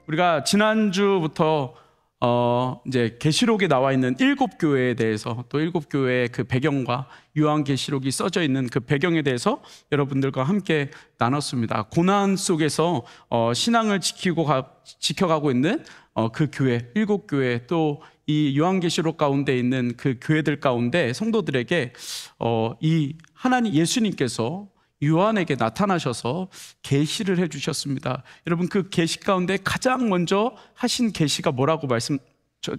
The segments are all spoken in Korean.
우리가 지난주부터 이제 계시록에 나와 있는 7교회에 대해서, 또 7교회의 그 배경과 요한계시록이 써져 있는 그 배경에 대해서 여러분들과 함께 나눴습니다. 고난 속에서 신앙을 지켜가고 있는 그 교회, 7교회, 또 이 요한계시록 가운데 있는 그 교회들 가운데 성도들에게 이 하나님 예수님께서 요한에게 나타나셔서 계시를 해주셨습니다. 여러분, 그 계시 가운데 가장 먼저 하신 계시가 뭐라고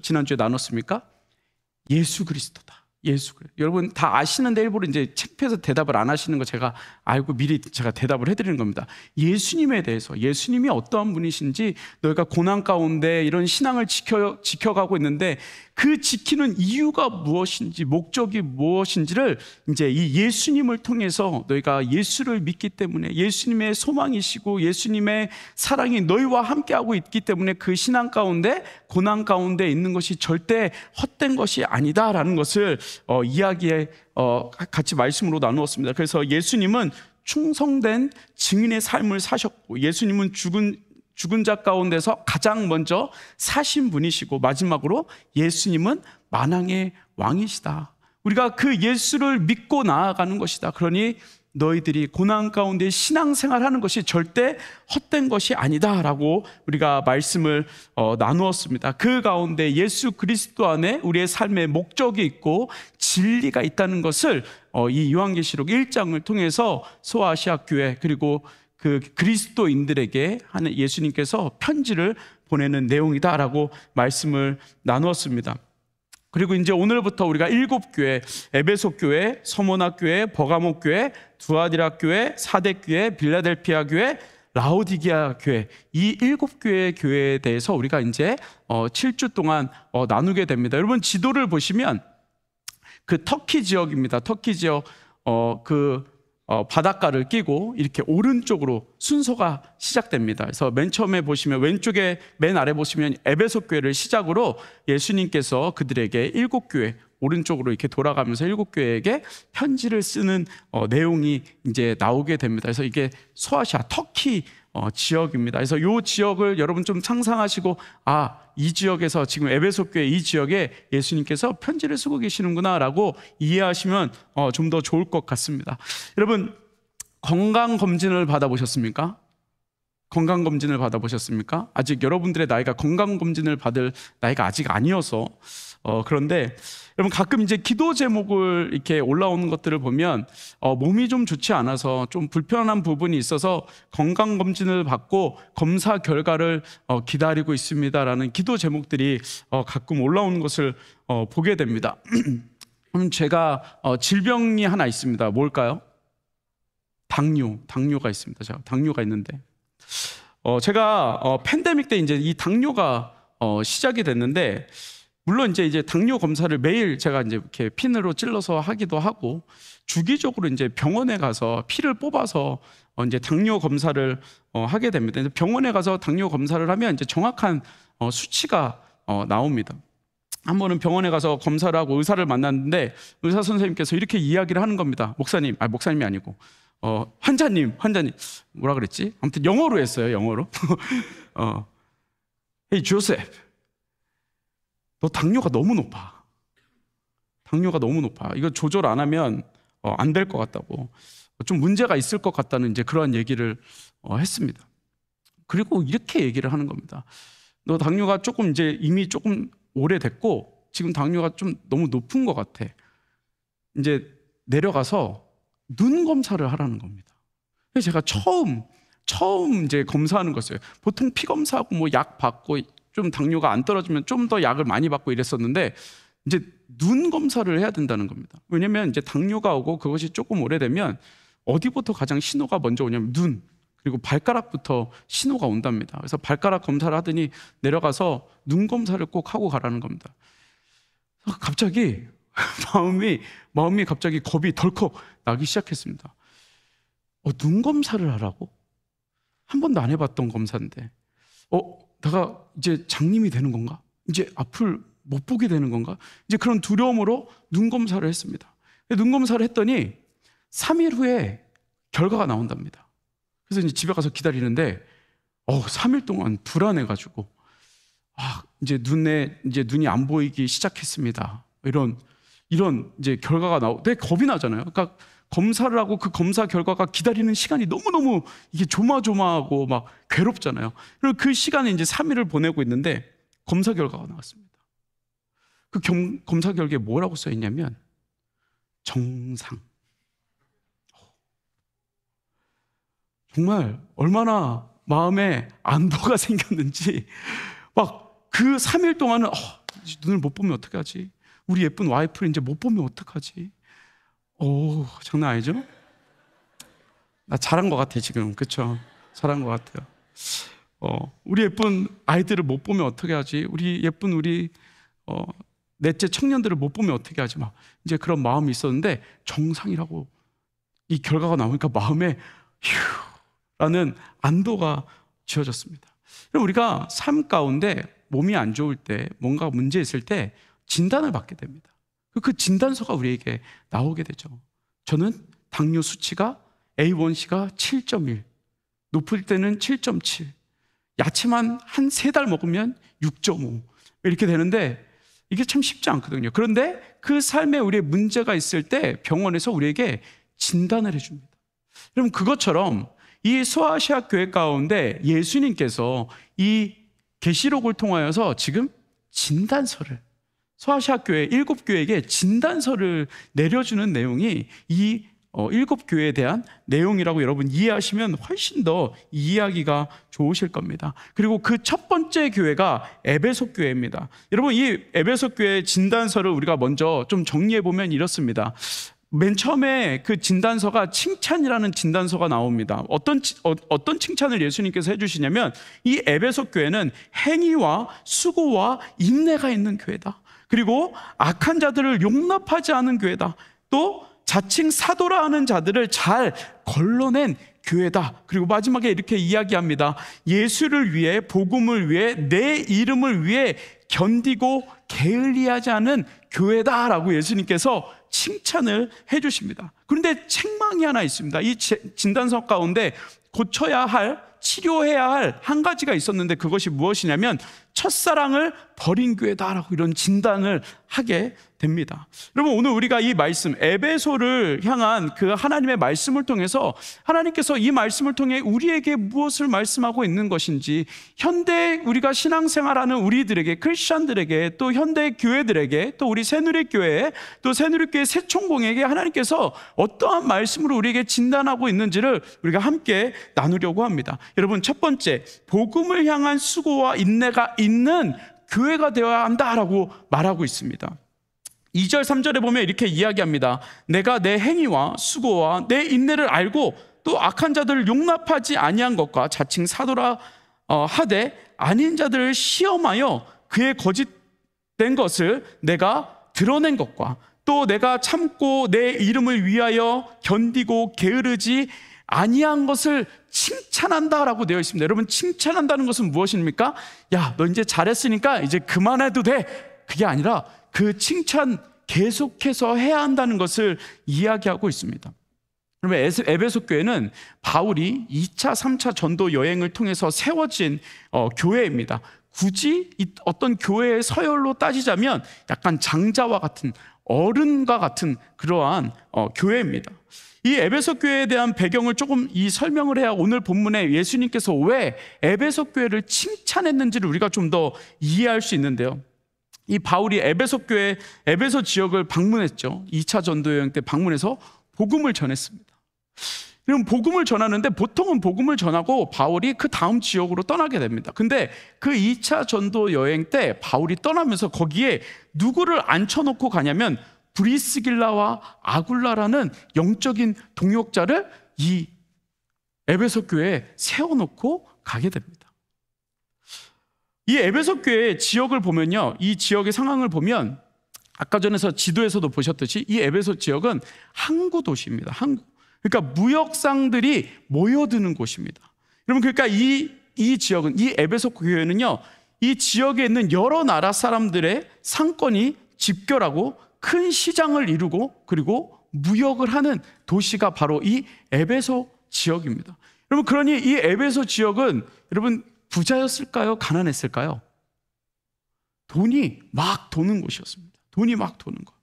지난주에 나눴습니까? 예수 그리스도다. 예수 그리스도. 여러분 다 아시는데 일부러 이제 책표에서 대답을 안 하시는 거 제가 알고 미리 제가 대답을 해드리는 겁니다. 예수님에 대해서, 예수님이 어떠한 분이신지, 너희가 고난 가운데 이런 신앙을 지켜가고 있는데 그 지키는 이유가 무엇인지, 목적이 무엇인지를 이제 이 예수님을 통해서, 너희가 예수를 믿기 때문에, 예수님의 소망이시고 예수님의 사랑이 너희와 함께하고 있기 때문에 그 신앙 가운데, 고난 가운데 있는 것이 절대 헛된 것이 아니다라는 것을 이야기에 같이 말씀으로 나누었습니다. 그래서 예수님은 충성된 증인의 삶을 사셨고, 예수님은 죽은 자 가운데서 가장 먼저 사신 분이시고, 마지막으로 예수님은 만왕의 왕이시다. 우리가 그 예수를 믿고 나아가는 것이다. 그러니 너희들이 고난 가운데 신앙생활하는 것이 절대 헛된 것이 아니다라고 우리가 말씀을 나누었습니다. 그 가운데 예수 그리스도 안에 우리의 삶의 목적이 있고 진리가 있다는 것을 이 요한계시록 1장을 통해서 소아시아 교회, 그리고 그 그리스도인들에게 하는 예수님께서 편지를 보내는 내용이다라고 말씀을 나누었습니다. 그리고 이제 오늘부터 우리가 7교회, 에베소 교회, 서모나 교회, 버가모 교회, 두아디라 교회, 사대 교회, 빌라델피아 교회, 라오디게아 교회, 이 7교회의 교회에 대해서 우리가 이제 7주 동안 나누게 됩니다. 여러분 지도를 보시면 그 터키 지역입니다. 터키 지역 바닷가를 끼고 이렇게 오른쪽으로 순서가 시작됩니다. 그래서 맨 처음에 보시면 왼쪽에 맨 아래 보시면 에베소 교회를 시작으로 예수님께서 그들에게 7교회, 오른쪽으로 이렇게 돌아가면서 7교회에게 편지를 쓰는 내용이 이제 나오게 됩니다. 그래서 이게 소아시아 터키 지역입니다. 그래서 이 지역을 여러분 좀 상상하시고, 이 지역에서, 지금 에베소 교회 이 지역에 예수님께서 편지를 쓰고 계시는구나 라고 이해하시면 좀 더 좋을 것 같습니다. 여러분, 건강검진을 받아보셨습니까? 건강검진을 받아보셨습니까? 아직 여러분들의 나이가 건강검진을 받을 나이가 아직 아니어서 그런데 여러분 가끔 이제 기도 제목을 이렇게 올라오는 것들을 보면 몸이 좀 좋지 않아서 좀 불편한 부분이 있어서 건강검진을 받고 검사 결과를 기다리고 있습니다라는 기도 제목들이 가끔 올라오는 것을 보게 됩니다. 제가 질병이 하나 있습니다. 뭘까요? 당뇨가 있습니다. 제가 당뇨가 있는데 제가 팬데믹 때 이제 이 당뇨가 시작이 됐는데, 물론 이제 당뇨 검사를 매일 제가 이제 이렇게 핀으로 찔러서 하기도 하고, 주기적으로 이제 병원에 가서 피를 뽑아서 이제 당뇨 검사를 하게 됩니다. 병원에 가서 당뇨 검사를 하면 이제 정확한 수치가 나옵니다. 한 번은 병원에 가서 검사를 하고 의사를 만났는데 의사 선생님께서 이렇게 이야기를 하는 겁니다. 목사님이 아니고 환자님 뭐라 그랬지? 아무튼 영어로 했어요. 영어로. Hey Joseph, 너 당뇨가 너무 높아. 이거 조절 안 하면 안 될 것 같다고, 좀 문제가 있을 것 같다는 이제 그러한 얘기를 했습니다. 그리고 이렇게 얘기를 하는 겁니다. 너 당뇨가 이미 조금 오래됐고 지금 당뇨가 좀 너무 높은 것 같아. 이제 내려가서 눈 검사를 하라는 겁니다. 그래서 제가 처음 이제 검사하는 거였어요. 보통 피 검사하고 뭐 약 받고 좀 당뇨가 안 떨어지면 좀 더 약을 많이 받고 이랬었는데, 이제 눈 검사를 해야 된다는 겁니다. 왜냐면 이제 당뇨가 오고 그것이 조금 오래되면 어디부터 가장 신호가 먼저 오냐면 눈, 그리고 발가락부터 신호가 온답니다. 그래서 발가락 검사를 하더니 내려가서 눈 검사를 꼭 하고 가라는 겁니다. 갑자기 마음이 갑자기 겁이 덜컥 나기 시작했습니다. 눈 검사를 하라고? 한 번도 안 해봤던 검사인데 내가 이제 장님이 되는 건가? 이제 앞을 못 보게 되는 건가? 이제 그런 두려움으로 눈 검사를 했습니다. 눈 검사를 했더니 3일 후에 결과가 나온답니다. 그래서 이제 집에 가서 기다리는데 3일 동안 불안해가지고 이제 눈이 안 보이기 시작했습니다. 이런 이제 결과가 되게 겁이 나잖아요. 그러니까 검사를 하고 그 검사 결과가 기다리는 시간이 너무너무 이게 조마조마하고 막 괴롭잖아요. 그리고 그 시간에 이제 3일을 보내고 있는데 검사 결과가 나왔습니다. 그 검사 결과에 뭐라고 써 있냐면 정상. 정말 얼마나 마음에 안도가 생겼는지 막 그 3일 동안은 눈을 못 보면 어떡하지? 우리 예쁜 와이프를 이제 못 보면 어떡하지? 장난 아니죠? 나 잘한 것 같아 지금. 그쵸? 잘한 것 같아요. 우리 예쁜 아이들을 못 보면 어떻게 하지? 우리 예쁜 넷째 청년들을 못 보면 어떻게 하지? 막 이제 그런 마음이 있었는데 정상이라고 이 결과가 나오니까 마음에 휴라는 안도가 지어졌습니다. 그럼 우리가 삶 가운데 몸이 안 좋을 때, 뭔가 문제 있을 때 진단을 받게 됩니다. 그 진단서가 우리에게 나오게 되죠. 저는 당뇨 수치가 A1C가 7.1, 높을 때는 7.7, 야채만 한 3달 먹으면 6.5 이렇게 되는데 이게 참 쉽지 않거든요. 그런데 그 삶에 우리의 문제가 있을 때 병원에서 우리에게 진단을 해줍니다. 여러분, 그것처럼 이 소아시아 교회 가운데 예수님께서 이 계시록을 통하여서 지금 진단서를, 소아시아 교회 7교회에게 진단서를 내려주는 내용이 이 7교회에 대한 내용이라고 여러분 이해하시면 훨씬 더 이해하기가 좋으실 겁니다. 그리고 그 첫 번째 교회가 에베소 교회입니다. 여러분, 이 에베소 교회 진단서를 우리가 먼저 좀 정리해 보면 이렇습니다. 맨 처음에 그 진단서가 칭찬이라는 진단서가 나옵니다. 어떤 칭찬을 예수님께서 해주시냐면 이 에베소 교회는 행위와 수고와 인내가 있는 교회다. 그리고 악한 자들을 용납하지 않은 교회다. 또 자칭 사도라 하는 자들을 잘 걸러낸 교회다. 그리고 마지막에 이렇게 이야기합니다. 예수를 위해, 복음을 위해, 내 이름을 위해 견디고 게을리하지 않은 교회다라고 예수님께서 칭찬을 해주십니다. 그런데 책망이 하나 있습니다. 이 진단서 가운데 고쳐야 할, 치료해야 할 한 가지가 있었는데 그것이 무엇이냐면 첫사랑을 버린 교회다라고 이런 진단을 하게 됩니다. 여러분, 오늘 우리가 이 말씀, 에베소를 향한 그 하나님의 말씀을 통해서 하나님께서 이 말씀을 통해 우리에게 무엇을 말씀하고 있는 것인지, 현대 우리가 신앙생활하는 우리들에게, 크리스천들에게, 또 현대 교회들에게, 또 우리 새누리교회, 또 새누리교회 새총공에게 하나님께서 어떠한 말씀으로 우리에게 진단하고 있는지를 우리가 함께 나누려고 합니다. 여러분, 첫 번째, 복음을 향한 수고와 인내가 있는 교회가 되어야 한다라고 말하고 있습니다. 2절 3절에 보면 이렇게 이야기합니다. 내가 내 행위와 수고와 내 인내를 알고 또 악한 자들을 용납하지 아니한 것과 자칭 사도라 하되 아닌 자들을 시험하여 그의 거짓된 것을 내가 드러낸 것과 또 내가 참고 내 이름을 위하여 견디고 게으르지 아니한 것을 칭찬한다라고 되어 있습니다. 여러분, 칭찬한다는 것은 무엇입니까? 야, 너 이제 잘했으니까 이제 그만해도 돼. 그게 아니라 그 칭찬 계속해서 해야 한다는 것을 이야기하고 있습니다. 그러면 에베소 교회는 바울이 2차, 3차 전도 여행을 통해서 세워진 교회입니다. 굳이 어떤 교회의 서열로 따지자면 약간 장자와 같은, 어른과 같은 그러한 교회입니다. 이 에베소 교회에 대한 배경을 조금 설명을 해야 오늘 본문에 예수님께서 왜 에베소 교회를 칭찬했는지를 우리가 좀 더 이해할 수 있는데요. 이 바울이 에베소 교회, 에베소 지역을 방문했죠. 2차 전도 여행 때 방문해서 복음을 전했습니다. 그럼 복음을 전하는데 보통은 복음을 전하고 바울이 그 다음 지역으로 떠나게 됩니다. 근데 그 2차 전도 여행 때 바울이 떠나면서 거기에 누구를 앉혀놓고 가냐면 브리스길라와 아굴라라는 영적인 동역자를 이 에베소 교회에 세워놓고 가게 됩니다. 이 에베소 교회의 지역을 보면요, 이 지역의 상황을 보면 아까 전에서 지도에서도 보셨듯이 이 에베소 지역은 항구 도시입니다. 항구. 그러니까 무역상들이 모여드는 곳입니다. 여러분, 그러니까 이 지역은, 이 에베소 교회는요, 이 지역에 있는 여러 나라 사람들의 상권이 집결하고 큰 시장을 이루고 그리고 무역을 하는 도시가 바로 이 에베소 지역입니다. 여러분, 그러니 이 에베소 지역은 여러분 부자였을까요? 가난했을까요? 돈이 막 도는 곳이었습니다. 돈이 막 도는 것.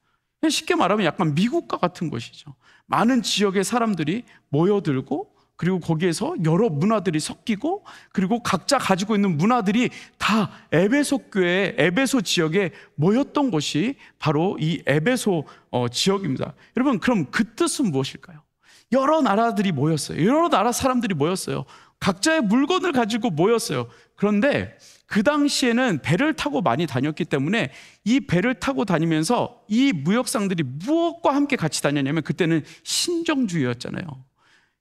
쉽게 말하면 약간 미국과 같은 곳이죠. 많은 지역의 사람들이 모여들고, 그리고 거기에서 여러 문화들이 섞이고, 그리고 각자 가지고 있는 문화들이 다 에베소 교회, 에베소 지역에 모였던 곳이 바로 이 에베소 지역입니다. 여러분, 그럼 그 뜻은 무엇일까요? 여러 나라들이 모였어요. 여러 나라 사람들이 모였어요. 각자의 물건을 가지고 모였어요. 그런데 그 당시에는 배를 타고 많이 다녔기 때문에 이 배를 타고 다니면서 이 무역상들이 무엇과 함께 같이 다녔냐면, 그때는 신정주의였잖아요.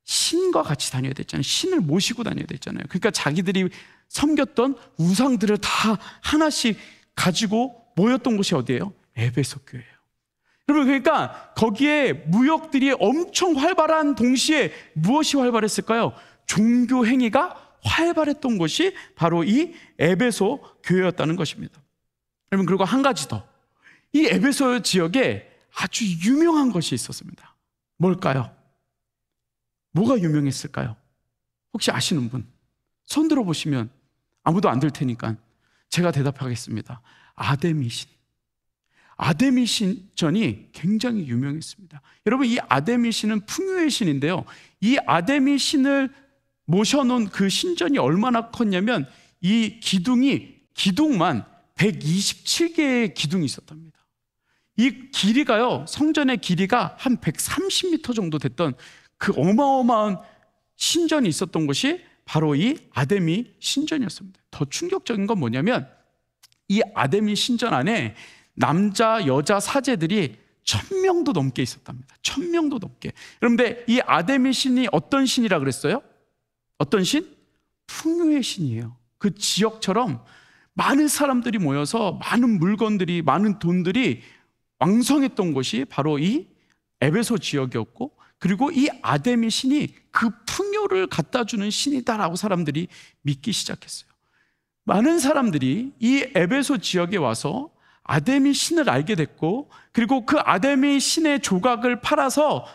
신과 같이 다녀야 됐잖아요. 신을 모시고 다녀야 됐잖아요. 그러니까 자기들이 섬겼던 우상들을 다 하나씩 가지고 모였던 곳이 어디예요? 에베소 교회예요. 여러분, 그러니까 거기에 무역들이 엄청 활발한 동시에 무엇이 활발했을까요? 종교 행위가 활발했던 곳이 바로 이 에베소 교회였다는 것입니다. 여러분, 그리고 한 가지 더, 이 에베소 지역에 아주 유명한 것이 있었습니다. 뭘까요? 뭐가 유명했을까요? 혹시 아시는 분? 손 들어보시면 아무도 안 들 테니까 제가 대답하겠습니다. 아데미신. 아데미 신전이 굉장히 유명했습니다. 여러분, 이 아데미 신은 풍요의 신인데요, 이 아데미 신을 모셔놓은 그 신전이 얼마나 컸냐면, 이 기둥만 127개의 기둥이 있었답니다. 이 길이가요, 성전의 길이가 한 130m 정도 됐던 그 어마어마한 신전이 있었던 곳이 바로 이 아데미 신전이었습니다. 더 충격적인 건 뭐냐면, 이 아데미 신전 안에 남자, 여자 사제들이 1000명도 넘게 있었답니다. 1000명도 넘게. 그런데 이 아데미 신이 어떤 신이라 그랬어요? 어떤 신? 풍요의 신이에요. 그 지역처럼 많은 사람들이 모여서 많은 물건들이, 많은 돈들이 왕성했던 곳이 바로 이 에베소 지역이었고, 그리고 이 아데미 신이 그 풍요를 갖다 주는 신이다라고 사람들이 믿기 시작했어요. 많은 사람들이 이 에베소 지역에 와서 아데미 신을 알게 됐고, 그리고 그 아데미 신의 조각을 팔아서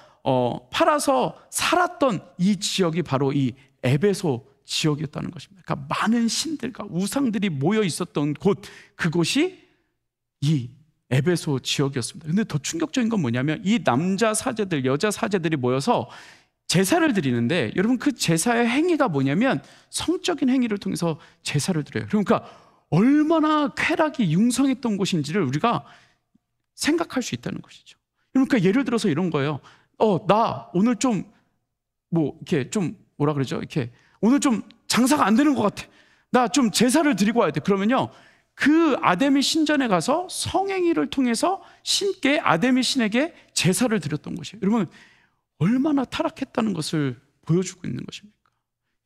살았던 이 지역이 바로 이 에베소 지역이었다는 것입니다. 그러니까 많은 신들과 우상들이 모여 있었던 곳, 그곳이 이 에베소 지역이었습니다. 근데 더 충격적인 건 뭐냐면, 이 남자 사제들, 여자 사제들이 모여서 제사를 드리는데, 여러분, 그 제사의 행위가 뭐냐면 성적인 행위를 통해서 제사를 드려요. 그러니까 얼마나 쾌락이 융성했던 곳인지를 우리가 생각할 수 있다는 것이죠. 그러니까 예를 들어서 이런 거예요. 나 오늘 좀 이렇게 좀 뭐라 그러죠? 이렇게 오늘 좀 장사가 안 되는 것 같아. 나 좀 제사를 드리고 와야 돼. 그러면요, 그 아데미 신전에 가서 성행위를 통해서 신께, 아데미 신에게 제사를 드렸던 것이에요. 여러분, 얼마나 타락했다는 것을 보여주고 있는 것입니까?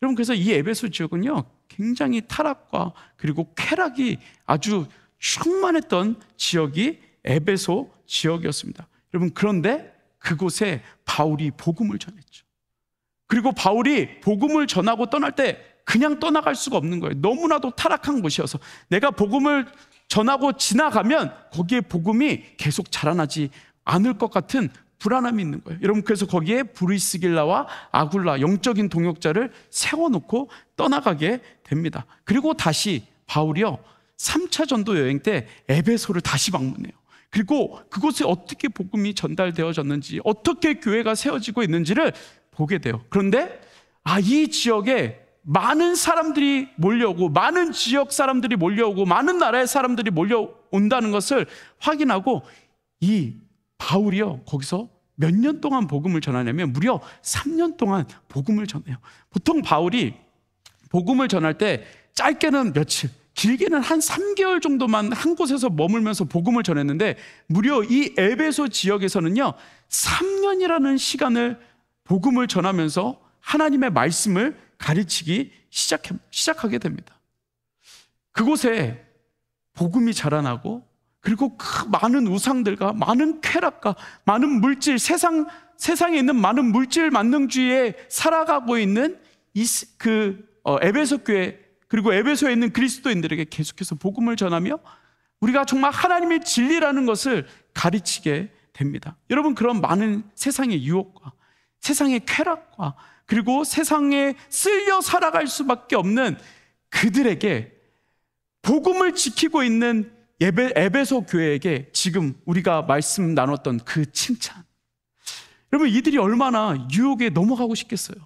여러분, 그래서 이 에베소 지역은요, 굉장히 타락과 그리고 쾌락이 아주 충만했던 지역이 에베소 지역이었습니다. 여러분, 그런데 그곳에 바울이 복음을 전했죠. 그리고 바울이 복음을 전하고 떠날 때 그냥 떠나갈 수가 없는 거예요. 너무나도 타락한 곳이어서 내가 복음을 전하고 지나가면 거기에 복음이 계속 자라나지 않을 것 같은 불안함이 있는 거예요. 여러분, 그래서 거기에 브리스길라와 아굴라, 영적인 동역자를 세워놓고 떠나가게 됩니다. 그리고 다시 바울이요, 3차 전도 여행 때 에베소를 다시 방문해요. 그리고 그곳에 어떻게 복음이 전달되어졌는지, 어떻게 교회가 세워지고 있는지를 보게 돼요. 그런데 이 지역에 많은 사람들이 몰려오고, 많은 지역 사람들이 몰려오고, 많은 나라의 사람들이 몰려온다는 것을 확인하고, 이 바울이요, 거기서 몇 년 동안 복음을 전하냐면 무려 3년 동안 복음을 전해요. 보통 바울이 복음을 전할 때 짧게는 며칠, 길게는 한 3개월 정도만 한 곳에서 머물면서 복음을 전했는데, 무려 이 에베소 지역에서는요 3년이라는 시간을 복음을 전하면서 하나님의 말씀을 가르치기 시작하게 됩니다. 그곳에 복음이 자라나고, 그리고 그 많은 우상들과 많은 쾌락과 많은 물질, 세상에 있는 많은 물질 만능주의에 살아가고 있는 에베소 교회, 그리고 에베소에 있는 그리스도인들에게 계속해서 복음을 전하며 우리가 정말 하나님의 진리라는 것을 가르치게 됩니다. 여러분, 그런 많은 세상의 유혹과 세상의 쾌락과 그리고 세상에 쓸려 살아갈 수밖에 없는 그들에게 복음을 지키고 있는 에베소 교회에게 지금 우리가 말씀 나눴던 그 칭찬. 여러분, 이들이 얼마나 유혹에 넘어가고 싶겠어요?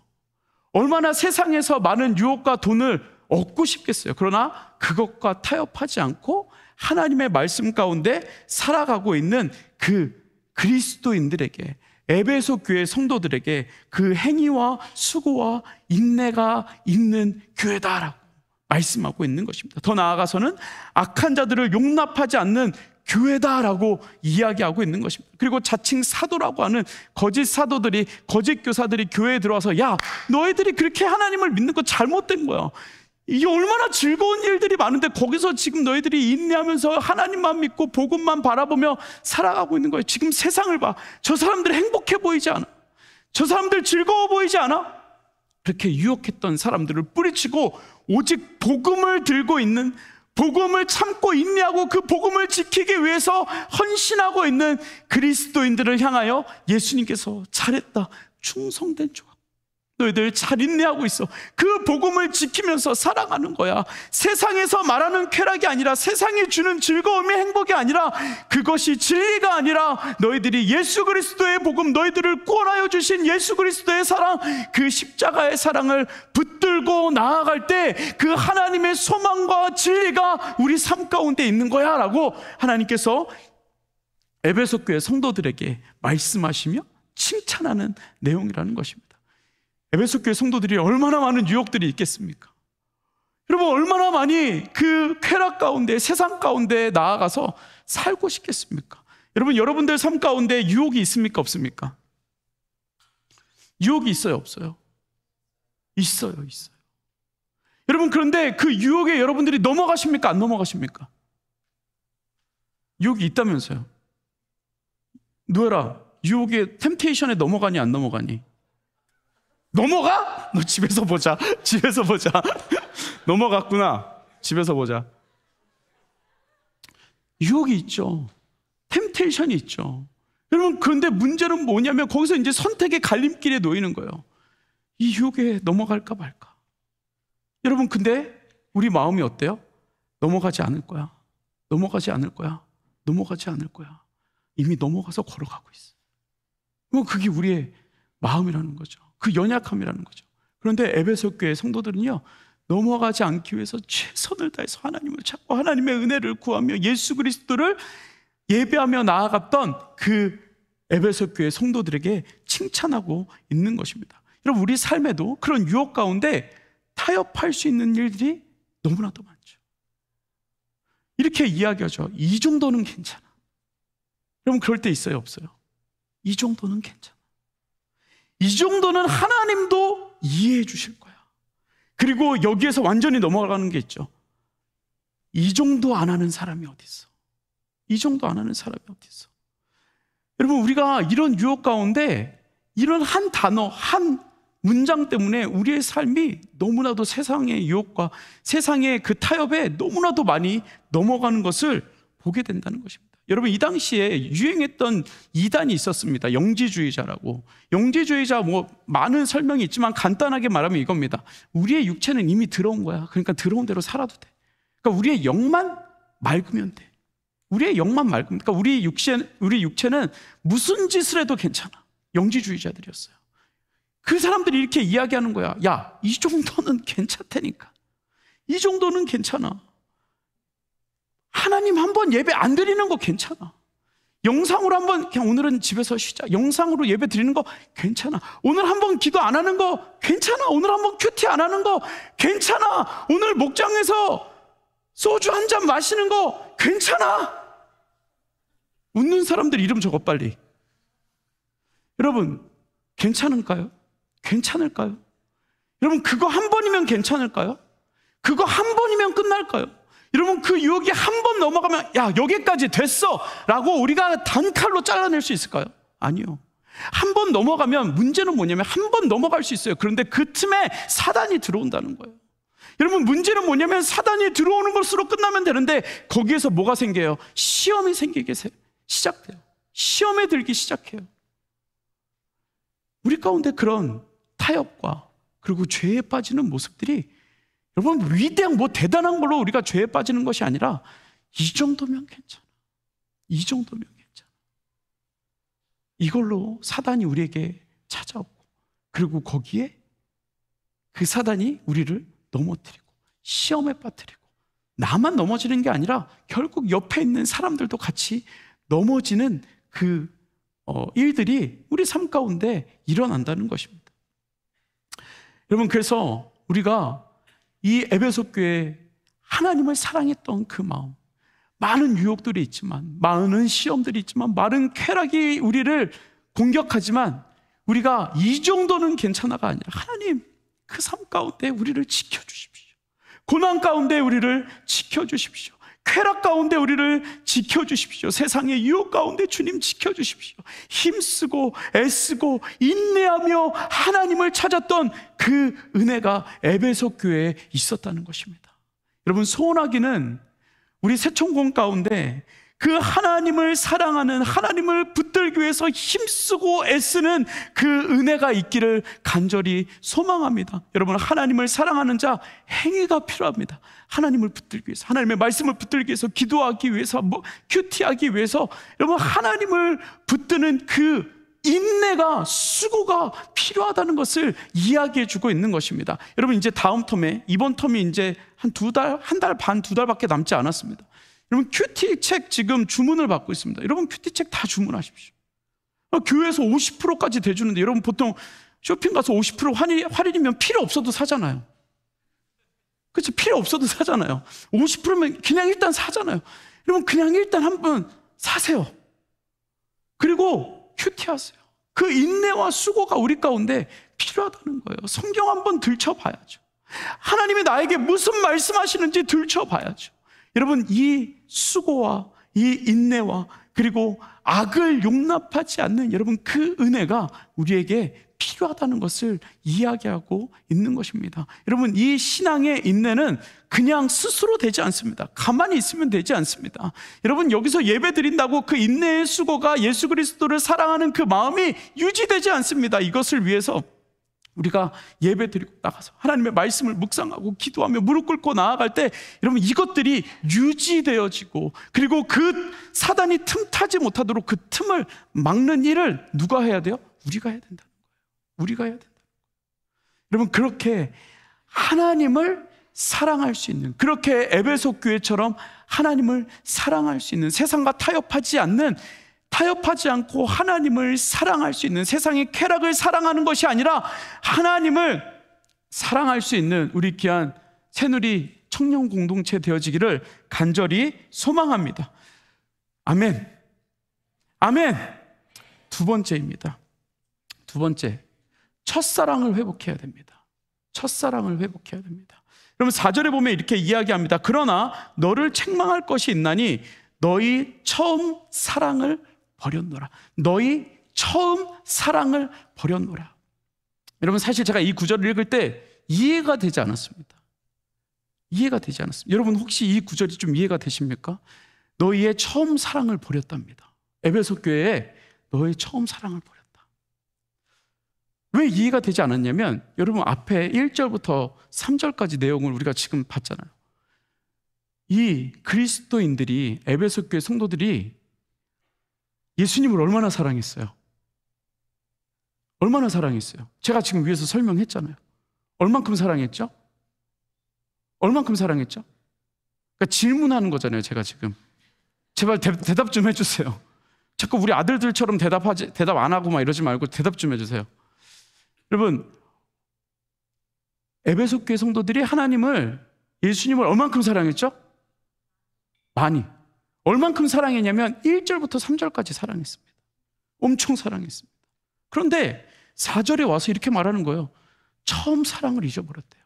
얼마나 세상에서 많은 유혹과 돈을 얻고 싶겠어요? 그러나 그것과 타협하지 않고 하나님의 말씀 가운데 살아가고 있는 그 그리스도인들에게, 에베소 교회 성도들에게 그 행위와 수고와 인내가 있는 교회다라고 말씀하고 있는 것입니다. 더 나아가서는 악한 자들을 용납하지 않는 교회다라고 이야기하고 있는 것입니다. 그리고 자칭 사도라고 하는 거짓 사도들이, 거짓 교사들이 교회에 들어와서, 야, 너희들이 그렇게 하나님을 믿는 거 잘못된 거야. 이게 얼마나 즐거운 일들이 많은데 거기서 지금 너희들이 인내하면서 하나님만 믿고 복음만 바라보며 살아가고 있는 거예요. 지금 세상을 봐. 저 사람들 행복해 보이지 않아? 저 사람들 즐거워 보이지 않아? 그렇게 유혹했던 사람들을 뿌리치고 오직 복음을 들고 있는, 복음을 참고 인내하고 그 복음을 지키기 위해서 헌신하고 있는 그리스도인들을 향하여 예수님께서 잘했다, 충성된 조각, 너희들 잘 인내하고 있어. 그 복음을 지키면서 살아가는 거야. 세상에서 말하는 쾌락이 아니라, 세상이 주는 즐거움이 행복이 아니라, 그것이 진리가 아니라 너희들이 예수 그리스도의 복음, 너희들을 구원하여 주신 예수 그리스도의 사랑, 그 십자가의 사랑을 붙들고 나아갈 때 그 하나님의 소망과 진리가 우리 삶 가운데 있는 거야 라고 하나님께서 에베소 교회 성도들에게 말씀하시며 칭찬하는 내용이라는 것입니다. 에베소 교회 성도들이 얼마나 많은 유혹들이 있겠습니까? 여러분, 얼마나 많이 그 쾌락 가운데, 세상 가운데 나아가서 살고 싶겠습니까? 여러분, 여러분들 삶 가운데 유혹이 있습니까? 없습니까? 유혹이 있어요? 없어요? 있어요. 여러분, 그런데 그 유혹에 여러분들이 넘어가십니까? 안 넘어가십니까? 유혹이 있다면서요. 누에라, 유혹에, 템테이션에 넘어가니 안 넘어가니? 넘어가? 너 집에서 보자. 집에서 보자. 넘어갔구나. 집에서 보자. 유혹이 있죠. 템테이션이 있죠. 여러분, 그런데 문제는 뭐냐면 거기서 이제 선택의 갈림길에 놓이는 거예요. 이 유혹에 넘어갈까 말까. 여러분, 근데 우리 마음이 어때요? 넘어가지 않을 거야. 넘어가지 않을 거야. 넘어가지 않을 거야. 이미 넘어가서 걸어가고 있어. 그게 우리의 마음이라는 거죠. 그 연약함이라는 거죠. 그런데 에베소 교회 성도들은요, 넘어가지 않기 위해서 최선을 다해서 하나님을 찾고 하나님의 은혜를 구하며 예수 그리스도를 예배하며 나아갔던 그 에베소 교회 성도들에게 칭찬하고 있는 것입니다. 여러분, 우리 삶에도 그런 유혹 가운데 타협할 수 있는 일들이 너무나도 많죠. 이렇게 이야기하죠. 이 정도는 괜찮아. 여러분, 그럴 때 있어요? 없어요? 이 정도는 괜찮아. 이 정도는 하나님도 이해해 주실 거야. 그리고 여기에서 완전히 넘어가는 게 있죠. 이 정도 안 하는 사람이 어디 있어? 이 정도 안 하는 사람이 어디 있어? 여러분, 우리가 이런 유혹 가운데 이런 한 단어, 한 문장 때문에 우리의 삶이 너무나도 세상의 유혹과 세상의 그 타협에 너무나도 많이 넘어가는 것을 보게 된다는 것입니다. 여러분, 이 당시에 유행했던 이단이 있었습니다. 영지주의자라고. 영지주의자 많은 설명이 있지만 간단하게 말하면 이겁니다. 우리의 육체는 이미 들어온 거야. 그러니까 들어온 대로 살아도 돼. 그러니까 우리의 영만 맑으면 돼. 우리의 영만 맑으면. 그러니까 우리 육체는 무슨 짓을 해도 괜찮아. 영지주의자들이었어요. 그 사람들이 이렇게 이야기하는 거야. 야, 이 정도는 괜찮다니까. 이 정도는 괜찮아. 하나님 한번 예배 안 드리는 거 괜찮아. 영상으로 한번, 그냥 오늘은 집에서 쉬자. 영상으로 예배 드리는 거 괜찮아. 오늘 한번 기도 안 하는 거 괜찮아. 오늘 한번 큐티 안 하는 거 괜찮아. 오늘 목장에서 소주 한 잔 마시는 거 괜찮아. 웃는 사람들 이름 적어 빨리. 여러분, 괜찮을까요? 괜찮을까요? 여러분, 그거 한 번이면 괜찮을까요? 그거 한 번이면 끝날까요? 여러분, 그 유혹이 한 번 넘어가면 야, 여기까지 됐어 라고 우리가 단칼로 잘라낼 수 있을까요? 아니요. 한 번 넘어가면 문제는 뭐냐면 한 번 넘어갈 수 있어요. 그런데 그 틈에 사단이 들어온다는 거예요. 여러분, 문제는 뭐냐면 사단이 들어오는 것으로 끝나면 되는데 거기에서 뭐가 생겨요? 시험이 생기게 시작돼요. 시험에 들기 시작해요. 우리 가운데 그런 타협과 그리고 죄에 빠지는 모습들이 여러분 위대한 대단한 걸로 우리가 죄에 빠지는 것이 아니라 이 정도면 괜찮아. 이 정도면 괜찮아. 이걸로 사단이 우리에게 찾아오고 그리고 거기에 그 사단이 우리를 넘어뜨리고 시험에 빠뜨리고 나만 넘어지는 게 아니라 결국 옆에 있는 사람들도 같이 넘어지는 그 일들이 우리 삶 가운데 일어난다는 것입니다. 여러분, 그래서 우리가 이 에베소 교회에 하나님을 사랑했던 그 마음, 많은 유혹들이 있지만, 많은 시험들이 있지만, 많은 쾌락이 우리를 공격하지만 우리가 이 정도는 괜찮아가 아니라 하나님 그 삶 가운데 우리를 지켜주십시오. 고난 가운데 우리를 지켜주십시오. 쾌락 가운데 우리를 지켜주십시오. 세상의 유혹 가운데 주님 지켜주십시오. 힘쓰고 애쓰고 인내하며 하나님을 찾았던 그 은혜가 에베소 교회에 있었다는 것입니다. 여러분, 소원하기는 우리 새총공 가운데 그 하나님을 사랑하는, 하나님을 붙들기 위해서 힘쓰고 애쓰는 그 은혜가 있기를 간절히 소망합니다. 여러분, 하나님을 사랑하는 자 행위가 필요합니다. 하나님을 붙들기 위해서, 하나님의 말씀을 붙들기 위해서, 기도하기 위해서, 큐티하기 위해서 여러분 하나님을 붙드는 그 인내가, 수고가 필요하다는 것을 이야기해 주고 있는 것입니다. 여러분, 이제 다음 텀에, 이번 텀이 이제 한 달 반, 2달밖에 남지 않았습니다. 여러분, 큐티 책 지금 주문을 받고 있습니다. 여러분, 큐티 책 다 주문하십시오. 교회에서 50%까지 대주는데 여러분 보통 쇼핑 가서 50% 할인이면 필요 없어도 사잖아요. 그렇죠? 필요 없어도 사잖아요. 50%면 그냥 일단 사잖아요. 여러분, 그냥 일단 한번 사세요. 그리고 큐티하세요. 그 인내와 수고가 우리 가운데 필요하다는 거예요. 성경 한번 들춰봐야죠. 하나님이 나에게 무슨 말씀하시는지 들춰봐야죠. 여러분, 이 수고와 이 인내와 그리고 악을 용납하지 않는 여러분 그 은혜가 우리에게 필요하다는 것을 이야기하고 있는 것입니다. 여러분, 이 신앙의 인내는 그냥 스스로 되지 않습니다. 가만히 있으면 되지 않습니다. 여러분, 여기서 예배 드린다고 그 인내의 수고가 예수 그리스도를 사랑하는 그 마음이 유지되지 않습니다. 이것을 위해서 우리가 예배 드리고 나가서 하나님의 말씀을 묵상하고 기도하며 무릎 꿇고 나아갈 때 여러분 이것들이 유지되어지고 그리고 그 사단이 틈타지 못하도록 그 틈을 막는 일을 누가 해야 돼요? 우리가 해야 된다는 거예요. 우리가 해야 된다는 거예요. 여러분, 그렇게 하나님을 사랑할 수 있는, 그렇게 에베소 교회처럼 하나님을 사랑할 수 있는, 세상과 타협하지 않고 하나님을 사랑할 수 있는, 세상의 쾌락을 사랑하는 것이 아니라 하나님을 사랑할 수 있는 우리 귀한 새누리 청년 공동체 되어지기를 간절히 소망합니다. 아멘. 아멘. 두 번째입니다. 두 번째, 첫사랑을 회복해야 됩니다. 첫사랑을 회복해야 됩니다. 여러분, 4절에 보면 이렇게 이야기합니다. 그러나 너를 책망할 것이 있나니 너희 처음 사랑을 버렸노라. 너희 처음 사랑을 버렸노라. 여러분, 사실 제가 이 구절을 읽을 때 이해가 되지 않았습니다. 이해가 되지 않았습니다. 여러분, 혹시 이 구절이 좀 이해가 되십니까? 너희의 처음 사랑을 버렸답니다. 에베소 교회에 너희 처음 사랑을 버렸다. 왜 이해가 되지 않았냐면 여러분, 앞에 1절부터 3절까지 내용을 우리가 지금 봤잖아요. 이 그리스도인들이, 에베소 교회 성도들이 예수님을 얼마나 사랑했어요? 얼마나 사랑했어요? 제가 지금 위에서 설명했잖아요. 얼만큼 사랑했죠? 얼만큼 사랑했죠? 그러니까 질문하는 거잖아요. 제가 지금 제발 대답 좀 해주세요. 자꾸 우리 아들들처럼 대답 안 하고 막 이러지 말고 대답 좀 해주세요. 여러분, 에베소 교회 성도들이 예수님을 얼만큼 사랑했죠? 많이. 얼만큼 사랑했냐면 1절부터 3절까지 사랑했습니다. 엄청 사랑했습니다. 그런데 4절에 와서 이렇게 말하는 거예요. 처음 사랑을 잊어버렸대요.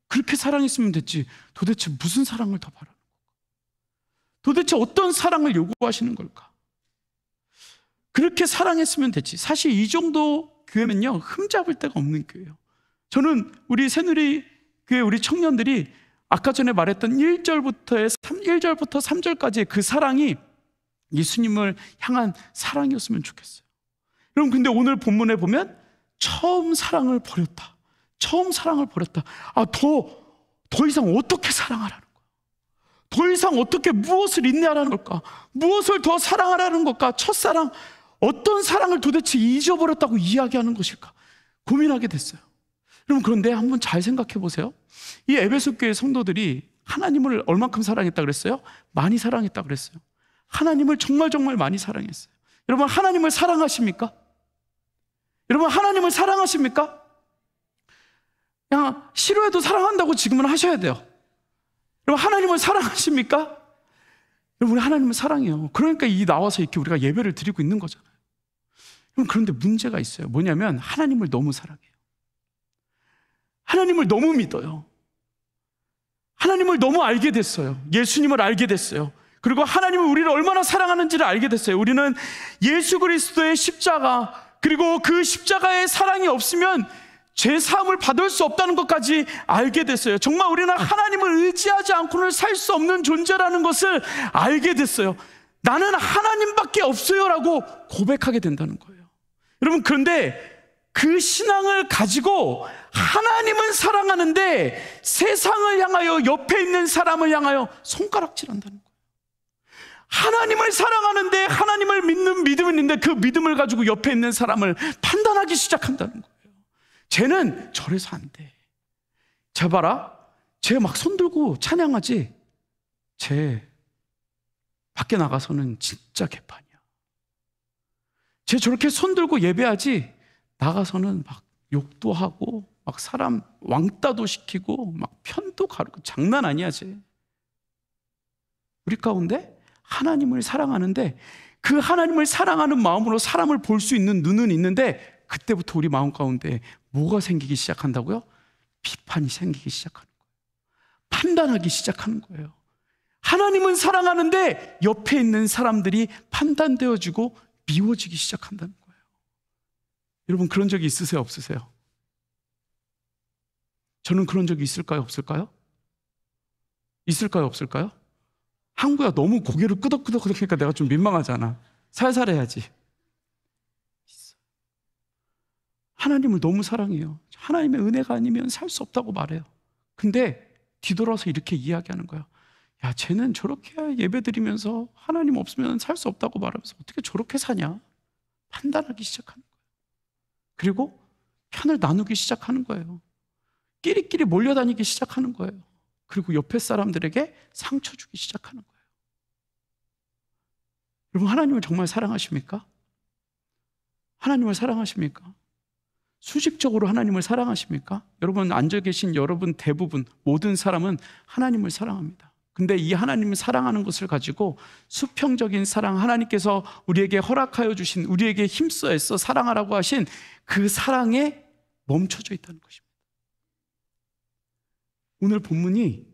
그렇게 사랑했으면 됐지 도대체 무슨 사랑을 더 바라는 걸까? 도대체 어떤 사랑을 요구하시는 걸까? 그렇게 사랑했으면 됐지. 사실 이 정도 교회면요, 흠잡을 데가 없는 교회예요. 저는 우리 새누리 교회 우리 청년들이 아까 전에 말했던 1절부터 3절까지의 그 사랑이 예수님을 향한 사랑이었으면 좋겠어요. 여러분, 근데 오늘 본문에 보면 처음 사랑을 버렸다. 처음 사랑을 버렸다. 더 이상 어떻게 사랑하라는 거야? 더 이상 어떻게 무엇을 인내하라는 걸까? 무엇을 더 사랑하라는 걸까? 첫사랑, 어떤 사랑을 도대체 잊어버렸다고 이야기하는 것일까? 고민하게 됐어요. 여러분, 그런데 한번 잘 생각해 보세요. 이 에베소 교회 성도들이 하나님을 얼만큼 사랑했다 그랬어요? 많이 사랑했다 그랬어요. 하나님을 정말 많이 사랑했어요. 여러분, 하나님을 사랑하십니까? 여러분, 하나님을 사랑하십니까? 그냥 싫어해도 사랑한다고 지금은 하셔야 돼요. 여러분, 하나님을 사랑하십니까? 여러분, 하나님을 사랑해요. 그러니까 나와서 이렇게 우리가 예배를 드리고 있는 거잖아요. 여러분, 그런데 문제가 있어요. 뭐냐면 하나님을 너무 사랑해요. 하나님을 너무 믿어요. 하나님을 너무 알게 됐어요. 예수님을 알게 됐어요. 그리고 하나님은 우리를 얼마나 사랑하는지를 알게 됐어요. 우리는 예수 그리스도의 십자가, 그리고 그 십자가의 사랑이 없으면 죄 사함을 받을 수 없다는 것까지 알게 됐어요. 정말 우리는 하나님을 의지하지 않고는 살 수 없는 존재라는 것을 알게 됐어요. 나는 하나님밖에 없어요라고 고백하게 된다는 거예요. 여러분, 그런데 그 신앙을 가지고 하나님은 사랑하는데 세상을 향하여, 옆에 있는 사람을 향하여 손가락질한다는 거예요. 하나님을 사랑하는데, 하나님을 믿는 믿음이 있는데 그 믿음을 가지고 옆에 있는 사람을 판단하기 시작한다는 거예요. 쟤는 저래서 안 돼. 쟤 봐라, 쟤 막 손들고 찬양하지, 쟤 밖에 나가서는 진짜 개판이야. 쟤 저렇게 손들고 예배하지, 나가서는 막 욕도 하고 막 사람 왕따도 시키고 막 편도 가르고 장난 아니야 쟤. 우리 가운데 하나님을 사랑하는데, 그 하나님을 사랑하는 마음으로 사람을 볼 수 있는 눈은 있는데, 그때부터 우리 마음 가운데 뭐가 생기기 시작한다고요? 비판이 생기기 시작하는 거예요. 판단하기 시작하는 거예요. 하나님은 사랑하는데 옆에 있는 사람들이 판단되어지고 미워지기 시작한다는 거예요. 여러분, 그런 적이 있으세요, 없으세요? 저는 그런 적이 있을까요, 없을까요? 있을까요, 없을까요? 항구야, 너무 고개를 끄덕끄덕 하니까 내가 좀 민망하잖아. 살살 해야지. 하나님을 너무 사랑해요. 하나님의 은혜가 아니면 살 수 없다고 말해요. 근데 뒤돌아서 이렇게 이야기하는 거예요. 야, 쟤는 저렇게 예배드리면서 하나님 없으면 살 수 없다고 말하면서 어떻게 저렇게 사냐? 판단하기 시작하는 거예요. 그리고 편을 나누기 시작하는 거예요. 끼리끼리 몰려다니기 시작하는 거예요. 그리고 옆에 사람들에게 상처 주기 시작하는 거예요. 여러분, 하나님을 정말 사랑하십니까? 하나님을 사랑하십니까? 수직적으로 하나님을 사랑하십니까? 여러분, 앉아 계신 여러분 대부분, 모든 사람은 하나님을 사랑합니다. 근데 이 하나님을 사랑하는 것을 가지고 수평적인 사랑, 하나님께서 우리에게 허락하여 주신, 우리에게 힘써 애써 사랑하라고 하신 그 사랑에 멈춰져 있다는 것입니다. 오늘 본문이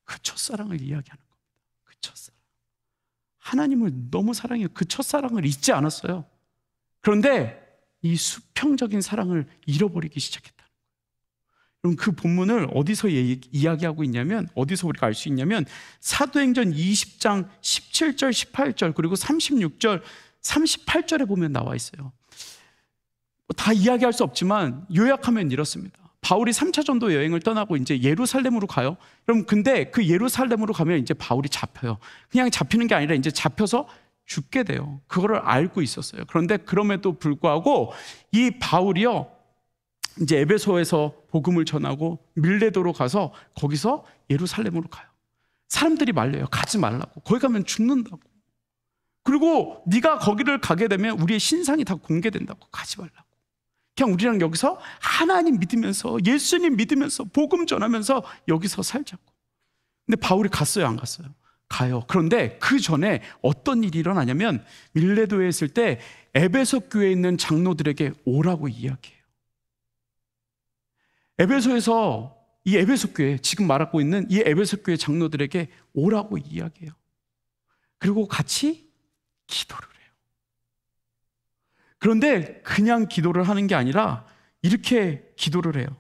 그 첫사랑을 이야기하는 겁니다. 그 첫사랑. 하나님을 너무 사랑해요. 그 첫사랑을 잊지 않았어요. 그런데 이 수평적인 사랑을 잃어버리기 시작했다는 거예요. 여러분, 그 본문을 어디서 이야기하고 있냐면, 어디서 우리가 알 수 있냐면 사도행전 20장 17절, 18절, 그리고 36절, 38절에 보면 나와 있어요. 다 이야기할 수 없지만 요약하면 이렇습니다. 바울이 3차 전도 여행을 떠나고 이제 예루살렘으로 가요. 여러분, 근데 그 예루살렘으로 가면 이제 바울이 잡혀요. 그냥 잡히는 게 아니라 이제 잡혀서 죽게 돼요. 그거를 알고 있었어요. 그런데 그럼에도 불구하고 이 바울이요, 이제 에베소에서 복음을 전하고 밀레도로 가서 거기서 예루살렘으로 가요. 사람들이 말려요. 가지 말라고. 거기 가면 죽는다고. 그리고 네가 거기를 가게 되면 우리의 신상이 다 공개된다고. 가지 말라고. 그냥 우리랑 여기서 하나님 믿으면서, 예수님 믿으면서, 복음 전하면서 여기서 살자고. 근데 바울이 갔어요, 안 갔어요? 가요. 그런데 그 전에 어떤 일이 일어나냐면, 밀레도에 있을 때 에베소 교회에 있는 장로들에게 오라고 이야기해요. 에베소에서 이 에베소 교회, 지금 말하고 있는 이 에베소 교회 장로들에게 오라고 이야기해요. 그리고 같이 기도를 해요. 그런데 그냥 기도를 하는 게 아니라 이렇게 기도를 해요.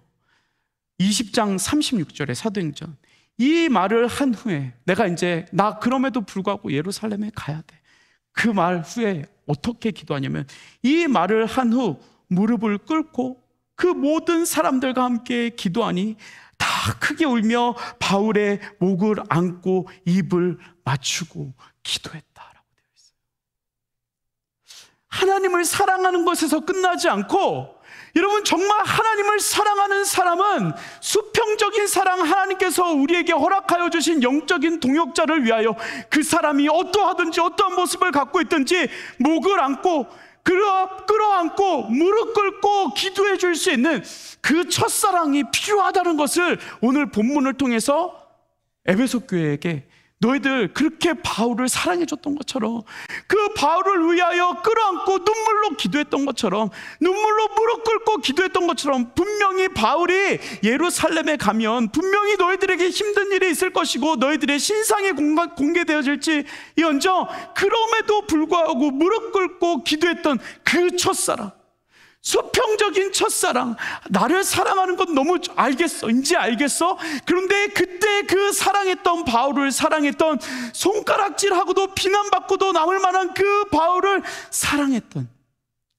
20장 36절에 사도행전, 이 말을 한 후에 내가 이제 나 그럼에도 불구하고 예루살렘에 가야 돼. 그 말 후에 어떻게 기도하냐면, 이 말을 한 후 무릎을 꿇고 그 모든 사람들과 함께 기도하니 다 크게 울며 바울의 목을 안고 입을 맞추고 기도했다라고 되어 있어요. 하나님을 사랑하는 것에서 끝나지 않고, 여러분, 정말 하나님을 사랑하는 사람은 수평적인 사랑, 하나님께서 우리에게 허락하여 주신 영적인 동역자를 위하여 그 사람이 어떠하든지 어떠한 모습을 갖고 있든지 목을 안고 끌어안고 무릎 꿇고 기도해 줄 수 있는 그 첫사랑이 필요하다는 것을 오늘 본문을 통해서 에베소 교회에게, 너희들 그렇게 바울을 사랑해 줬던 것처럼, 그 바울을 위하여 끌어안고 눈물로 기도했던 것처럼, 눈물로 무릎 꿇고 기도했던 것처럼, 분명히 바울이 예루살렘에 가면 분명히 너희들에게 힘든 일이 있을 것이고 너희들의 신상이 공개되어질지언정 그럼에도 불구하고 무릎 꿇고 기도했던 그 첫사랑, 수평적인 첫사랑, 나를 사랑하는 건 너무 알겠어, 이제 알겠어. 그런데 그때 그 사랑했던 바울을 사랑했던, 손가락질하고도 비난받고도 남을 만한 그 바울을 사랑했던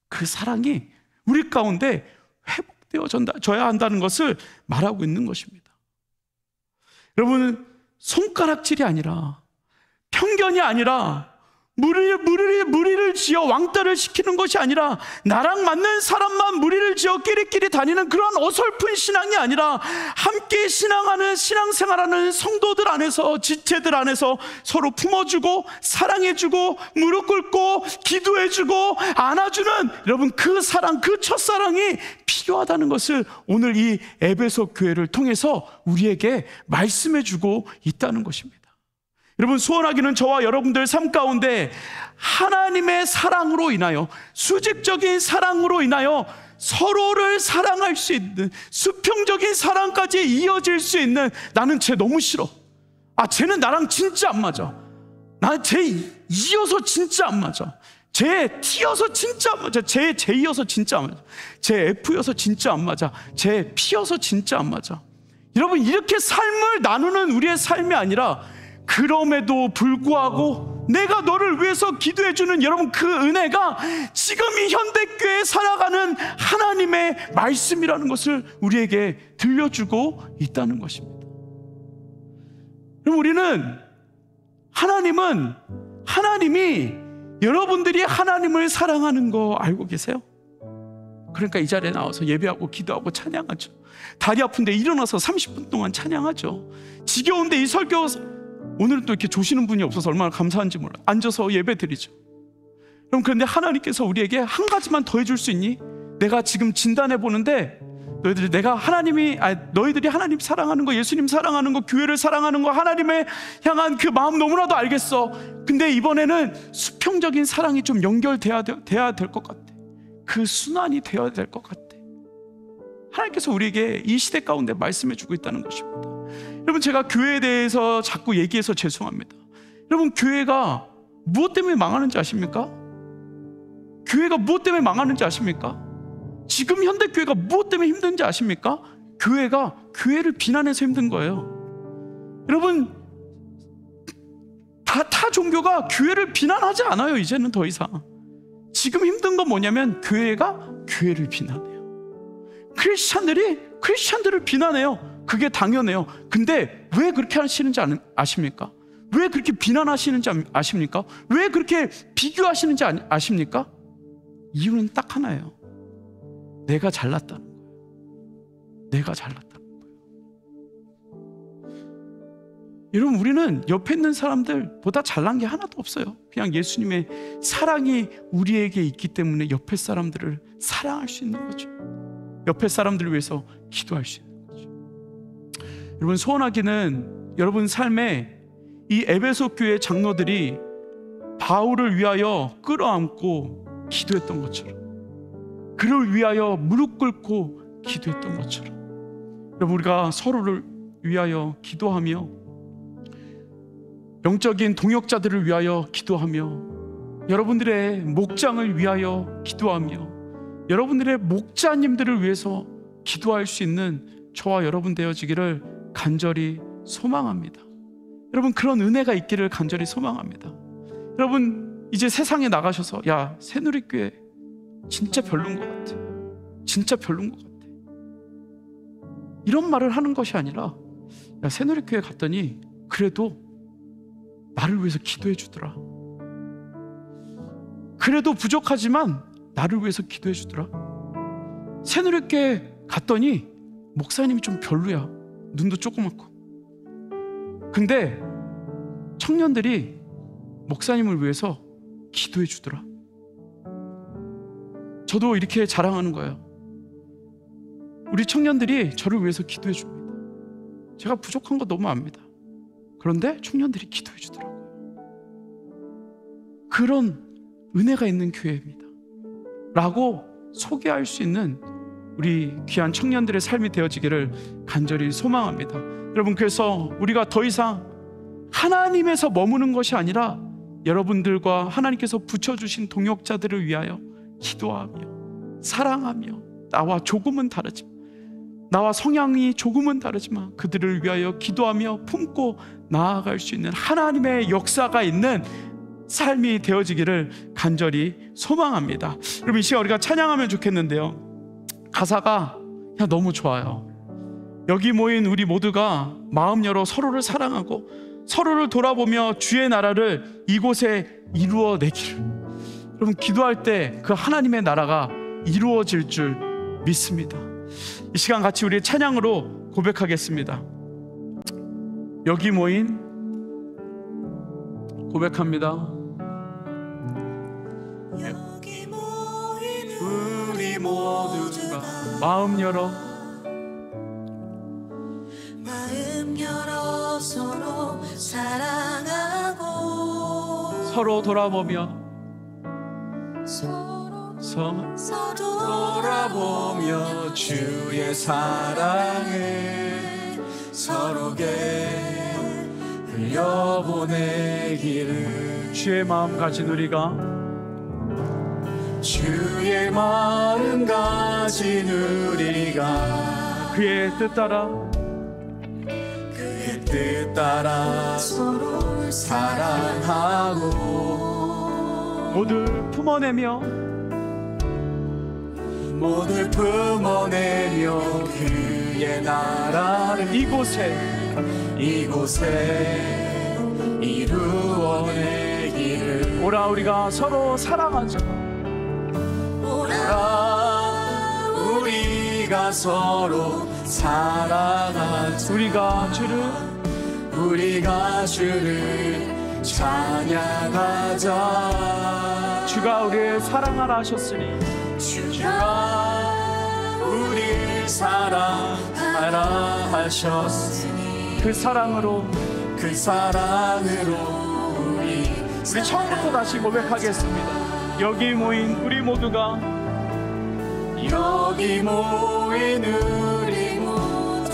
그 사랑이 우리 가운데 회복되어져야 한다는 것을 말하고 있는 것입니다. 여러분, 손가락질이 아니라, 편견이 아니라, 무리를 지어 왕따를 시키는 것이 아니라, 나랑 맞는 사람만 무리를 지어 끼리끼리 다니는 그런 어설픈 신앙이 아니라, 함께 신앙하는, 신앙생활하는 성도들 안에서, 지체들 안에서 서로 품어주고 사랑해주고 무릎 꿇고 기도해주고 안아주는, 여러분, 그 사랑, 그 첫사랑이 필요하다는 것을 오늘 이 에베소 교회를 통해서 우리에게 말씀해주고 있다는 것입니다. 여러분, 소원하기는 저와 여러분들 삶 가운데 하나님의 사랑으로 인하여, 수직적인 사랑으로 인하여 서로를 사랑할 수 있는, 수평적인 사랑까지 이어질 수 있는, 나는 쟤 너무 싫어, 쟤는 나랑 진짜 안 맞아, 나 쟤 E여서 진짜 안 맞아, 쟤 T여서 진짜 안 맞아, 쟤 J여서 진짜 안 맞아, 쟤 F여서 진짜 안 맞아, 쟤 P여서 진짜 안 맞아. 여러분, 이렇게 삶을 나누는 우리의 삶이 아니라, 그럼에도 불구하고 내가 너를 위해서 기도해주는, 여러분, 그 은혜가 지금 이 현대교회에 살아가는 하나님의 말씀이라는 것을 우리에게 들려주고 있다는 것입니다. 그럼 우리는, 하나님이 여러분들이 하나님을 사랑하는 거 알고 계세요? 그러니까 이 자리에 나와서 예배하고 기도하고 찬양하죠. 다리 아픈데 일어나서 30분 동안 찬양하죠. 지겨운데 이 설교, 오늘은 또 이렇게 조시는 분이 없어서 얼마나 감사한지 몰라요. 앉아서 예배 드리죠. 그럼 그런데 하나님께서 우리에게 한 가지만 더 해줄 수 있니? 내가 지금 진단해 보는데 너희들이 하나님 사랑하는 거, 예수님 사랑하는 거, 교회를 사랑하는 거, 하나님을 향한 그 마음 너무나도 알겠어. 근데 이번에는 수평적인 사랑이 좀 연결돼야 될 것 같아. 그 순환이 되어야 될 것 같아. 하나님께서 우리에게 이 시대 가운데 말씀해 주고 있다는 것입니다. 여러분, 제가 교회에 대해서 자꾸 얘기해서 죄송합니다. 여러분, 교회가 무엇 때문에 망하는지 아십니까? 교회가 무엇 때문에 망하는지 아십니까? 지금 현대교회가 무엇 때문에 힘든지 아십니까? 교회가 교회를 비난해서 힘든 거예요. 여러분, 타 종교가 교회를 비난하지 않아요. 이제는 더 이상. 지금 힘든 건 뭐냐면 교회가 교회를 비난해요. 크리스찬들을 비난해요. 그게 당연해요. 근데 왜 그렇게 하시는지 아십니까? 왜 그렇게 비난하시는지 아십니까? 왜 그렇게 비교하시는지 아십니까? 이유는 딱 하나예요. 내가 잘났다는 거예요. 내가 잘났다는 거예요. 여러분, 우리는 옆에 있는 사람들보다 잘난 게 하나도 없어요. 그냥 예수님의 사랑이 우리에게 있기 때문에 옆에 사람들을 사랑할 수 있는 거죠. 옆에 사람들을 위해서 기도할 수 있는 거죠. 여러분, 소원하기는 여러분 삶에 이 에베소 교회 장로들이 바울을 위하여 끌어안고 기도했던 것처럼, 그를 위하여 무릎 꿇고 기도했던 것처럼, 여러분, 우리가 서로를 위하여 기도하며, 영적인 동역자들을 위하여 기도하며, 여러분들의 목장을 위하여 기도하며, 여러분들의 목자님들을 위해서 기도할 수 있는 저와 여러분 되어지기를 간절히 소망합니다. 여러분, 그런 은혜가 있기를 간절히 소망합니다. 여러분, 이제 세상에 나가셔서 새누리교회 진짜 별로인 것 같아, 진짜 별론 것 같아. 이런 말을 하는 것이 아니라, 야, 새누리교회 갔더니 그래도 나를 위해서 기도해 주더라. 그래도 부족하지만 나를 위해서 기도해 주더라. 새누리교회 갔더니 목사님이 좀 별로야. 눈도 조그맣고. 근데 청년들이 목사님을 위해서 기도해 주더라. 저도 이렇게 자랑하는 거예요. 우리 청년들이 저를 위해서 기도해 줍니다. 제가 부족한 거 너무 압니다. 그런데 청년들이 기도해 주더라고요. 그런 은혜가 있는 교회입니다 라고 소개할 수 있는 우리 귀한 청년들의 삶이 되어지기를 간절히 소망합니다. 여러분, 그래서 우리가 더 이상 하나님에서 머무는 것이 아니라 여러분들과 하나님께서 붙여주신 동역자들을 위하여 기도하며 사랑하며, 나와 조금은 다르지만, 나와 성향이 조금은 다르지만 그들을 위하여 기도하며 품고 나아갈 수 있는 하나님의 역사가 있는 삶이 되어지기를 간절히 소망합니다. 여러분, 이 시간 우리가 찬양하면 좋겠는데요, 가사가 그냥 너무 좋아요. 여기 모인 우리 모두가 마음 열어 서로를 사랑하고 서로를 돌아보며 주의 나라를 이곳에 이루어내기를. 여러분, 기도할 때 그 하나님의 나라가 이루어질 줄 믿습니다. 이 시간 같이 우리의 찬양으로 고백하겠습니다. 여기 모인 고백합니다. 여기 모인 우리 모두가 마음 열어 서로 사랑하고 서로 돌아보며 서로 돌아보며 주의 사랑을 서로에게 흘려보내기를. 주의 마음 가진 우리가, 주의 마음 가진 우리가 그의 뜻 따라 서로 사랑하고 모두 품어내며 그의 나라를 이곳에 이루어내기를. 오라 우리가 서로 사랑하자. 오라 우리가 서로 사랑하자. 우리가 주를 찬양하자. 주가 우리를 사랑하라 하셨으니, 주가 우리를 사랑하라 하셨으니 그 사랑으로 우리 처음부터 다시 고백하겠습니다. 여기 모인 우리 모두가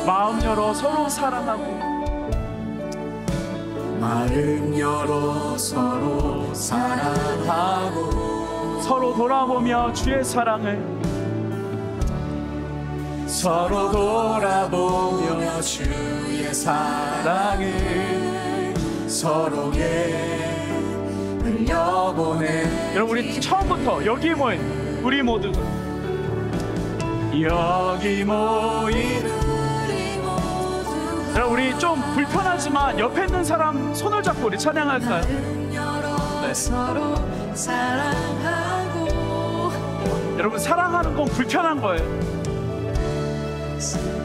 마음 열어 서로 사랑하고 서로 돌아보며 주의 사랑을 서로에게 흘려보내. 여러분, 우리 처음부터 여기 모인 우리 모두가 여러분, 우리 좀 불편하지만 옆에 있는 사람 손을 잡고 우리 찬양할까요? 네. 서로 사랑하고. 여러분, 사랑하는 건 불편한 거예요.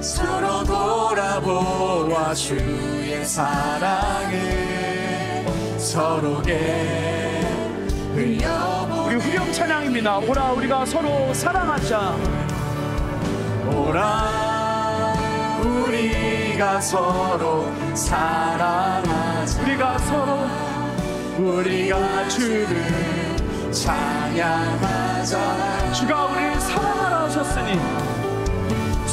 서로 돌아보아 주의 사랑을 서로에게 흘려보내. 우리 후렴 찬양입니다. 오라 우리가 서로 사랑하자. 오라 우리가 서로 사랑하자. 우리가 주를 찬양하자. 주가 우리를 사랑하라 하셨으니,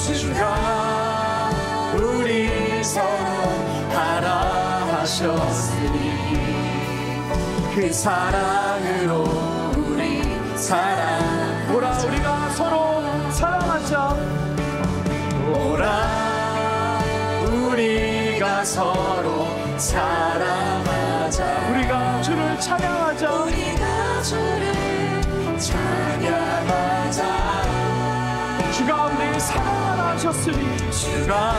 주가 우리 사랑하라 하셨으니 그 사랑으로 우리 사랑. 오라 우리가 서로 사랑하자. 오라 우리가 서로 사랑하자. 우리가 주를 찬양하자. 우리가 주를 찬양하자. 사랑하셨으니 주가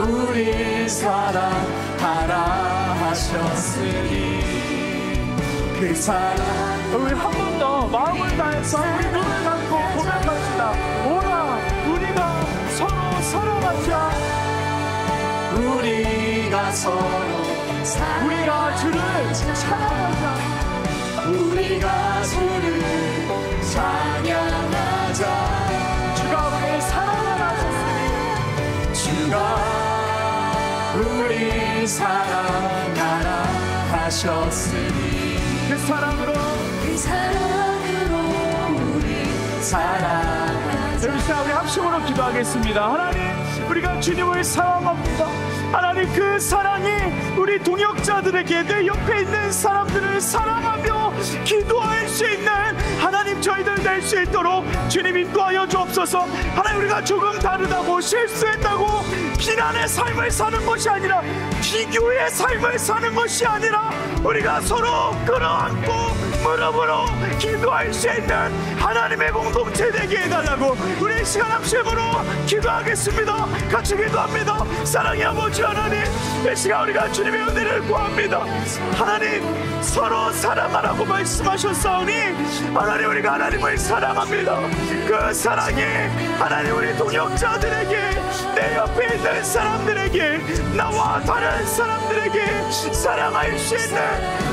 우리 사랑하라 하셨으니 그 사랑. 우리 한 번 더 마음을 다해서 우리 눈을 감고 고백합시다. 오라 우리가 서로 사랑하자. 우리가 서로 우리가 주를 찬양하자. 우리가 주를 찬양하자. 주가 우리의 사랑을 하셨으니 주가 우리 사랑하라 하셨으니 그 사랑으로 우리 사랑하자. 여러분 우리 합심으로 기도하겠습니다. 하나님 우리가 주님을 사랑합니다. 하나님 그 사랑이 우리 동역자들에게 내 옆에 있는 사람들을 사랑하며 기도할 수 있는 하나님 저희들 될 수 있도록 주님 인도하여 주옵소서. 하나님 우리가 조금 다르다고 실수했다고 비난의 삶을 사는 것이 아니라 비교의 삶을 사는 것이 아니라 우리가 서로 끌어안고 무릎으로 기도할 수 있는 하나님의 공동체 되게 해달라고 우리 시간 합심으로 기도하겠습니다. 같이 기도합니다. 사랑의 아버지 하나님, 이 시간 우리가 주님의 은혜를 구합니다. 하나님 서로 사랑하라고 말씀하셨사오니 하나님 우리가 하나님을 사랑합니다. 그 사랑이 하나님 우리 동역자들에게 내 옆에 있는 사람들에게 나와 다른 사람들에게 사랑할 수 있는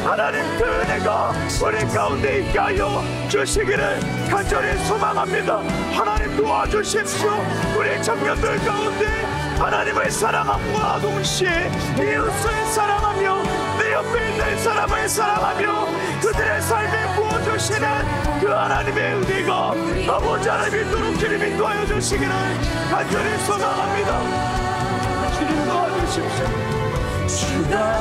하나님 그 은혜가 우리 가운데 있게 하여 주시기를 간절히 소망합니다. 하나님 도와주십시오. 우리 청년들 가운데 하나님을 사랑함과 동시에 이웃을 사랑하며 내 옆에 있는 사람을 사랑하며 그들의 삶에 부어주시는 그 하나님의 은혜가 아버지 하나님 있도록 주님 인도하여 주시기를 간절히 소망합니다. 주님 도와주십시오. 주가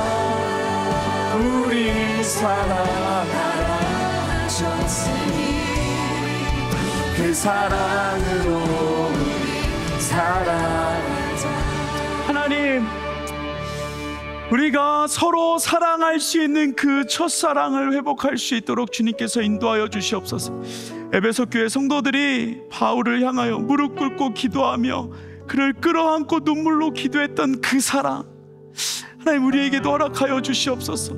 우리 사랑하라 하셨으니 그 사랑으로 우리 사랑하자. 하나님 우리가 서로 사랑할 수 있는 그 첫사랑을 회복할 수 있도록 주님께서 인도하여 주시옵소서. 에베소 교회 성도들이 바울을 향하여 무릎 꿇고 기도하며 그를 끌어안고 눈물로 기도했던 그 사랑 하나님 우리에게도 허락하여 주시옵소서.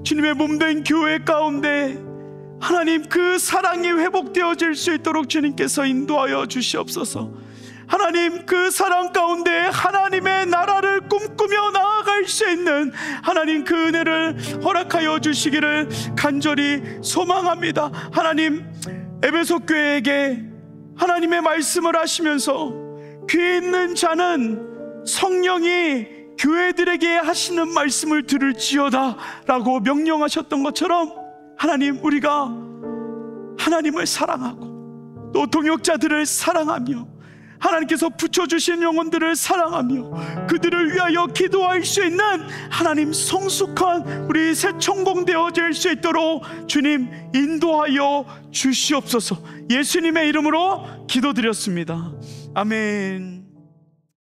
주님의 몸된 교회 가운데 하나님 그 사랑이 회복되어질 수 있도록 주님께서 인도하여 주시옵소서. 하나님 그 사랑 가운데 하나님의 나라를 꿈꾸며 나아갈 수 있는 하나님 그 은혜를 허락하여 주시기를 간절히 소망합니다. 하나님 에베소 교회에게 하나님의 말씀을 하시면서 귀 있는 자는 성령이 교회들에게 하시는 말씀을 들을지어다 라고 명령하셨던 것처럼 하나님 우리가 하나님을 사랑하고 또 동역자들을 사랑하며 하나님께서 붙여주신 영혼들을 사랑하며 그들을 위하여 기도할 수 있는 하나님 성숙한 우리 새 천공되어질 수 있도록 주님 인도하여 주시옵소서. 예수님의 이름으로 기도드렸습니다. 아멘.